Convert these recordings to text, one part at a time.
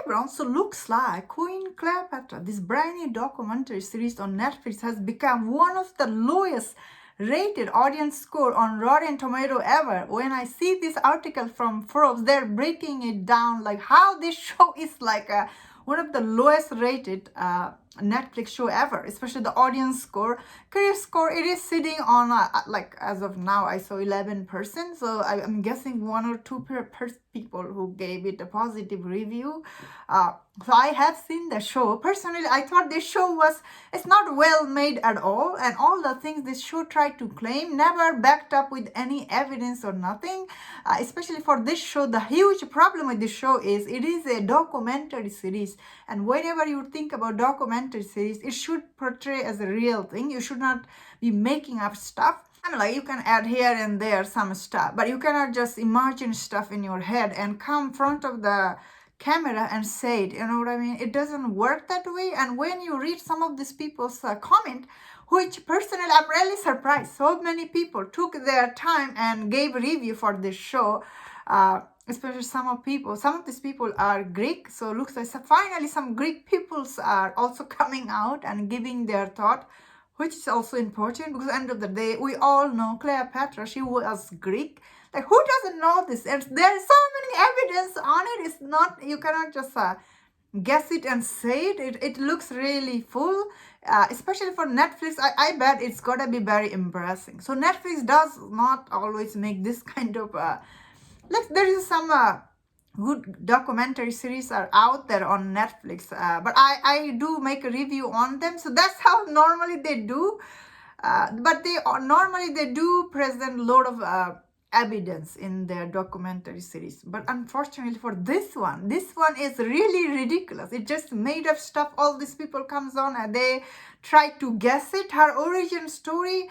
background, so looks like Queen Cleopatra, this brand new documentary series on Netflix, has become one of the lowest rated audience score on Rotten Tomato ever. When I see this article from Forbes, they're breaking it down like how this show is like one of the lowest rated Netflix show ever, especially the audience score. Career score, it is sitting on like as of now I saw 11%, so I'm guessing 1 or 2 people who gave it a positive review. So I have seen the show. Personally, I thought this show was, it's not well made at all, and all the things this show tried to claim never backed up with any evidence or nothing. Especially for this show, the huge problem with this show is it is a documentary series, and whenever you think about documentary series, it should portray as a real thing. You should not be making up stuff. I mean, like, you can add here and there some stuff, but you cannot just imagine stuff in your head and come in front of the camera and say it. You know what I mean? It doesn't work that way. And when you read some of these people's comment, which personally I'm really surprised, so many people took their time and gave review for this show. Especially some of these people are Greek, so looks like finally some Greek peoples are also coming out and giving their thought, which is also important, because at the end of the day, we all know Cleopatra, she was Greek. Like, who doesn't know this? And there's so many evidence on it. It's not, you cannot just guess it and say it. It looks really full, especially for Netflix. I bet it's gotta be very embarrassing. So Netflix does not always make this kind of like, there is some good documentary series are out there on Netflix, but I do make a review on them, so that's how normally they do. But normally they do present a lot of evidence in their documentary series. But unfortunately for this one is really ridiculous. It just made up stuff. All these people comes on and they try to guess it, her origin story,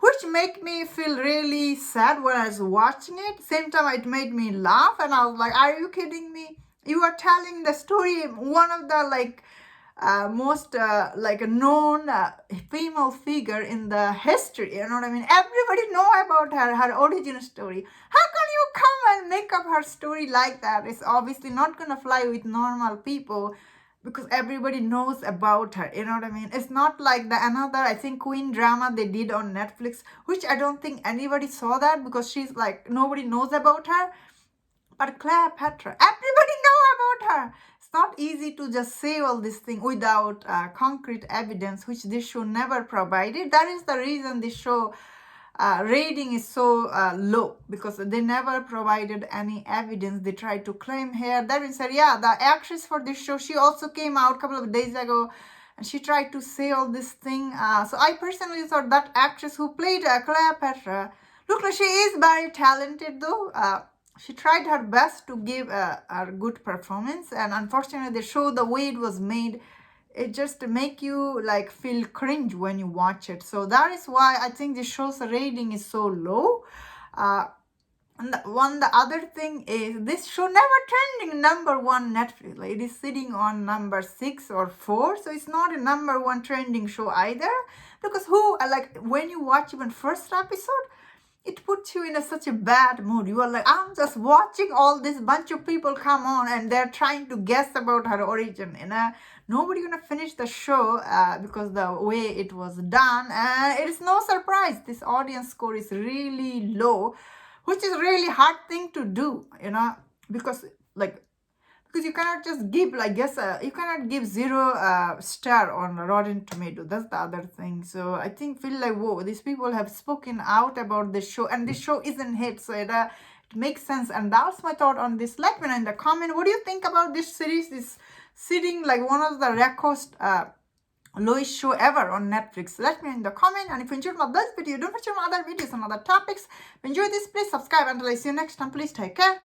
which made me feel really sad when I was watching it. Same time, it made me laugh, and I was like, are you kidding me? You are telling the story, one of the like most like a known female figure in the history, you know what I mean? Everybody know about her origin story. How can you come and make up her story like that? It's obviously not gonna fly with normal people, because everybody knows about her, you know what I mean? It's not like the another, I think, Queen drama they did on Netflix, which I don't think anybody saw that, because she's like, nobody knows about her. But Cleopatra, everybody know about her. It's not easy to just say all this thing without concrete evidence, which this show never provided. That is the reason this show rating is so low, because they never provided any evidence. They tried to claim here. That being said, yeah, the actress for this show, she also came out a couple of days ago, and she tried to say all this thing. So I personally thought that actress who played Cleopatra, look like she is very talented though. She tried her best to give a good performance, and unfortunately the show, the way it was made, it just make you like feel cringe when you watch it. So that is why I think the show's rating is so low. And the other thing is, this show never trending #1 Netflix. Like, it is sitting on number 6 or 4, so it's not a #1 trending show either. Because who, like, when you watch even first episode, it puts you in such a bad mood. You are like, I'm just watching all this bunch of people come on and they're trying to guess about her origin. And nobody gonna finish the show because the way it was done. It is no surprise this audience score is really low, which is really hard thing to do, you know, because you cannot just give, like, you cannot give 0 star on Rotten Tomato. That's the other thing. So I feel like, whoa, these people have spoken out about this show, and this show isn't hit, so it makes sense. And that's my thought on this. Let me know in the comment, what do you think about this series? Is sitting like one of the record lowest show ever on Netflix. Let me know in the comment. And if you enjoyed my this video, don't forget my other videos on other topics. If you enjoyed this, please subscribe. Until I see you next time, please take care.